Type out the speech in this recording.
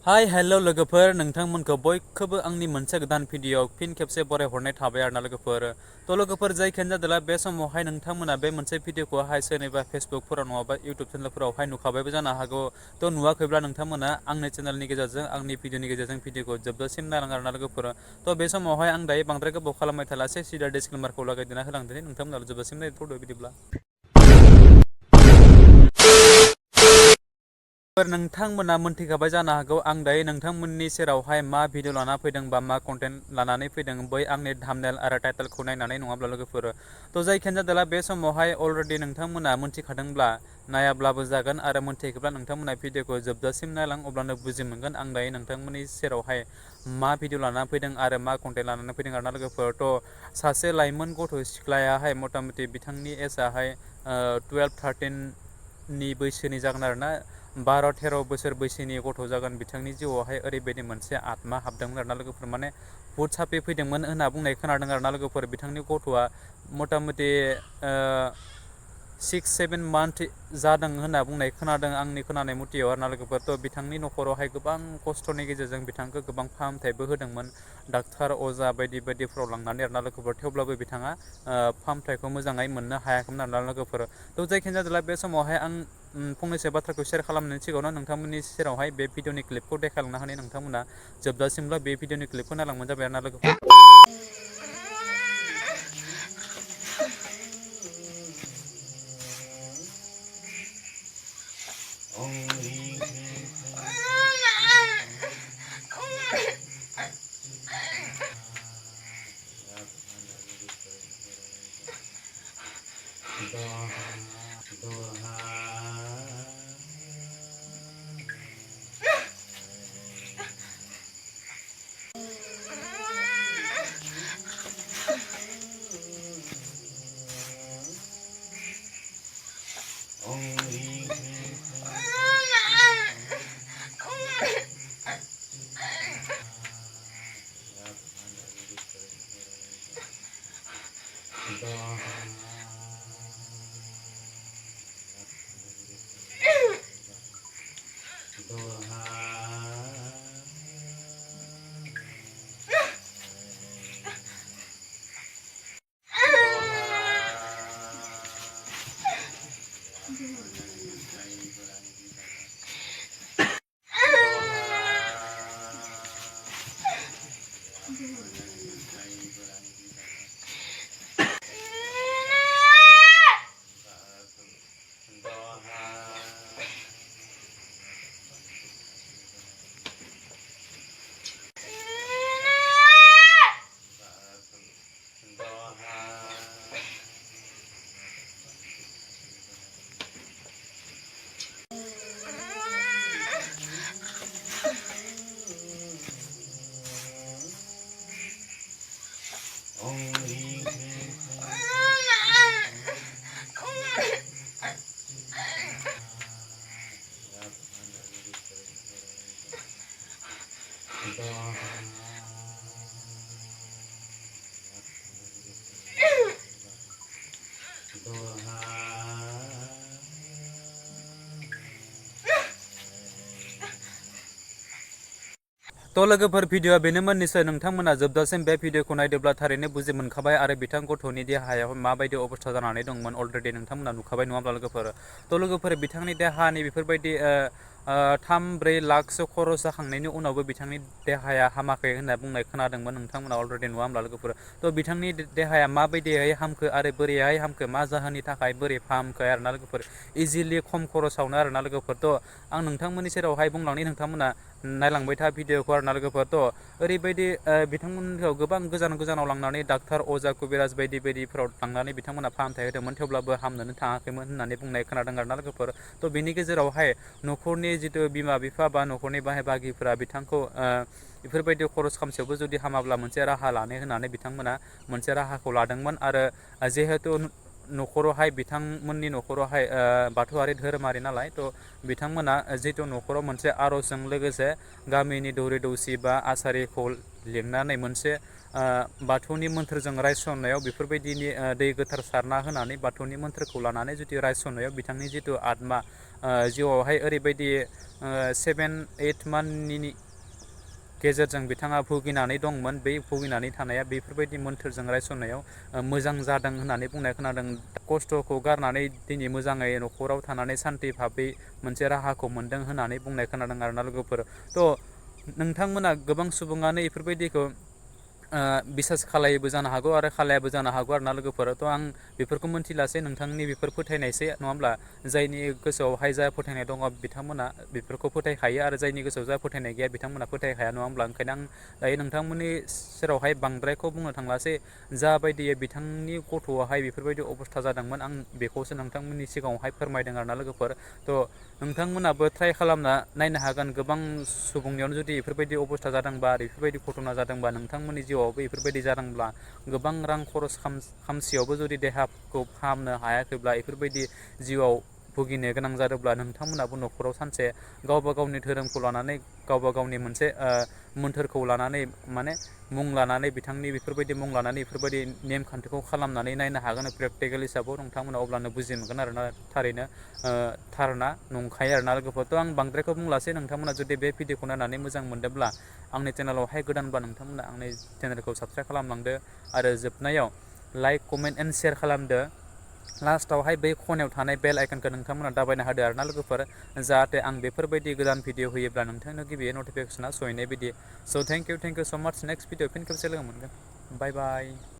Hi hello लोगोफोर नोंथांमोनखौ बयखौबो आंनि मोनसे गोदान भिडिअ फिन खेबसे बरायहरनाय थाबाय आरोना लोगोफोर लोगोफोर जायखियानो जादोला बे समावहाय नोंथांमोना बे मोनसे भिडिअखौहाय सोरनिबा फेसबुकफोराव नङाबा इउटुब चेनेलफोरावहाय नुखाबायबो जानो हागौ नुवाखैब्ला नोंथांमोना आंनि चेनेलनि गेजेरजों आंनि भिडिअनि गेजेरजों भिडिअखौ जोबजासिम नायलां आरोना लोगोफोर बे समावहाय आं दायो बांद्राय गोबाव खालामबाय थालासे सिदा डिसक्लेमारखौ लागायदेरना होलांदिनि नोंथांमोना जोबजासिम नायथ'दो बिदिब्ला नोंथांमोना मोनथिखाबाय जानो हागौ आं दायो नोंथांमोननि सेरावहाय मा भिडिअ लाना फैदों बा मा कन्टेन्ट लानानै फैदों बै आंनि थाम्बनेल आरो टाइटेलखौ नायनानै नङाब्ला लोगोफोर जायखियानो जादोला बे समावहाय अलरेडि नोंथांमोना मोनथिखादोंब्ला नायाब्लाबो जागोन आरो मोनथियाखैब्ला नोंथांमोना भिडिअखौ जोबजासिम नायलां अब्लानो बुजि मोनगोन आं दायो नोंथांमोननि सेरावहाय मा भिडिअ लानानै फैदों आरो मा कन्टेन्ट लानानै फैदों आरोना लोगोफोर सासे लाइमोन गथ' सिख्लायाहाय मथा मथि बिथांनि एजआहाय 12-13 बैसोनि जागोन आरोना 12-13 बोसोर बैसोनि गथ' जागोन बिथांनि जिउआवहाय ओरैबायदि मोनसे आत्मा हाबदोंमोन आरोना लोगोफोर माने भुट साफि फैदोंमोन होनना बुंनाय खोनादों आरोना लोगोफोर बिथांनि गथ'आ मथा मथि 6-7 मान्थ जादों होनना बुंनाय खोनादों आंनि खोनानाय मथेयाव आरोना लोगोफोर बिथांनि न'खरावहाय गोबां खस्थ'नि गेजेरजों बिथांखौ गोबां फाहामथायबो होदोंमोन डाक्टार अजा बायदि बायदिफ्राव लांनानै आरोना लोगोफोर थेवब्लाबो बिथाङा फाहामथायखौ मोजाङै मोननो हायाखैमोन आरोना लोगोफोर जायखियानो जादोला बे समावहाय आं फंनैसो बाथ्राखौ शेयार खालामनायनि सिगाङावनो नोंथांमोननि सेरावहाय बे भिडिअनि क्लिपखौ देखायलांनो हानाय नोंथांमोना जोबजासिमब्ला बे भिडिअनि क्लिपखौ नायलांबानो जाबाय आरोना लोगोफोर लोगोफोर भिडिअआ बेनोमोन निसय नोंथांमोना जोबजासिम बे भिडिअखौ नायदोंब्ला थारैनो बुजि मोनखाबाय आरो बिथां गथ'नि देहायाव माबायदि अबस्था जानानै दंमोन अलरेडि नोंथांमोना नुखाबाय नङाब्ला लोगोफोर बिथांनि देहानि बेफोरबायदि 3-4 लाखसो खरस जाखांनायनि उनावबो बिथांनि देहाया हामाखै होनना बुंनाय खोनादोंमोन नोंथांमोना अलरेडि नुवा होमब्ला लोगोफोर बिथांनि देहाया माबायदियै हामखो आरो बोरैहाय हामखो मा जाहोननि थाखाय बोरै फाहामखो आरोना लोगोफोर इजिलि खम खरसावनो आरोना लोगोफोर आं नोंथांमोननि सेरावहाय बुंलांनि नोंथांमोना नायलांबाय था भिडिअखौ आरोना लोगोफोर ओरैबायदि बिथांमोनखौ गोबां गोजानाव लांनानै डाक्टार अजा कुबिराज बायदि बायदिफोराव लांनानै बिथांमोना फाहामथाय होदोंमोन थेवब्लाबो हामनोनो थाङाखैमोन होननानै बुंनाय खोनादों आरोना लोगोफोर बेनि गेजेरावहाय न'खरनि जिथु बिमा बिफा बा न'खरनि बाहाय बाहागिफोरा बिथांखौ बेफोरबायदि खरस खामसेयावबो जुदि हामाब्ला मोनसे राहा लानो होननानै बिथांमोना मोनसे राहाखौ लादोंमोन आरो जिहेतु न'खरावहाय बिथांमोननि न'खरावहाय बाथौआरि धोरोमारि नालाय बिथांमोना जिहेतु न'खराव मोनसे आर'जजों लोगोसे गामिनि दौरि दौसि बा आसारिखौ लिंनानै मोनसे बाथौनि मोन्थोरजों रायसननायाव बेफोरबायदिनि दै गोथार सारना होनानै बाथौनि मोन्थोरखौ लानानै जुदि रायसननायाव बिथांनि जिथु आत्मा जिउआवहाय ओरैबायदि 7-8 मान्थनि गेजेरजों बिथाङा भुगिनानै दंमोन। बै भुगिनानै थानाया बेफोरबायदि मोन्थोरजों रायसननायाव मोजां जादों होननानै बुंनाय खोनादों। खस्थ'खौ गारनानै दिनै मोजाङै न'खराव थानानै सान्थि भाबै मोनसे राहाखौ मोन्दों होननानै बुंनाय खोनादों आरोना लोगोफोर। थ' नोंथांमोना गोबां सुबुङानो बेफोरबायदिखौ बिसास खालायोबो जानो हागौ आरो खालायाबो जानो हागौ आरोना लोगोफोर। थ' आं बेफोरखौ मोन्थिलासै, नोंथांनि बेफोर फोथायनायसै नङा होमब्ला? जायनि गोसोआवहाय जा फोथायनाय दङ बिथांमोना बेफोरखौ फोथायखायो आरो जायनि गोसोआव जा फोथायनाय गैया बिथांमोना फोथायखाया नङा होमब्ला? ओंखायनो आं दायो नोंथांमोननि सेरावहाय बांद्रायखौ बुंनो थांलासै। जाबायदि बिथांनि गथ'आहाय बेफोरबायदि अबस्था जादोंमोन आं बेखौसो नोंथांमोननि सिगाङावहाय फोरमायदों आरोना लोगोफोर। थ' नोंथांमोनाबो ट्राइ खालामना नायनो हागोन। गोबां सुबुंनियावनो जुदि बेफोरबायदि अबस्था जादोंबा आरो बेफोरबायदि घटना जादोंबा नोंथांमोननि जिउआवबो बेफोरबायदि जादोंब्ला, गोबां रां खरस खामसेयावबो जुदि देहाखौ फाहामनो हायाखैब्ला, बेफोरबायदि जिउआव भुगिनो गोनां जादोंब्ला, नोंथांमोनाबो न'खराव सानसे गावबा गावनि धोरोमखौ लानानै गावबा गावनि मोनसे मोन्थोरखौ लानानै माने मुं लानानै बिथांनि बेफोरबायदि मुं लानानै बेफोरबायदि नेमखान्थिखौ खालामनानै नायनो हागोन प्रेक्टिकेल हिसाबाव नोंथांमोना। अब्लानो बुजि मोनगोन आरोना थारैनो थारना नंखायो आरोना लोगोफोर। थ' आं बांद्रायखौ बुंलासै। नोंथांमोना जुदि बे भिडिअखौ नायनानै मोजां मोनदोंब्ला, आंनि चेनेलावहाय गोदानबा नोंथांमोना आंनि चेनेलखौ साबस्क्राइब खालामलांदो आरो जोबनायाव लाइक, कमेन्ट एन्ड शेयार खालामदो। लास्टावहाय बै खनायाव थानाय बेल आइकनखौ नोंथांमोना दाबायना होदो आरोना लोगोफोर, जाहाथे आं बेफोरबायदि गोदान भिडिअ होयोब्ला नोंथांनो गिबियै नटिफिकेसना सहैनाय बायदि। स' थेंक इउ स' माच। नेक्स्ट भिडिअ फिन खेबसे लोगो मोनगोन। बाय बाय।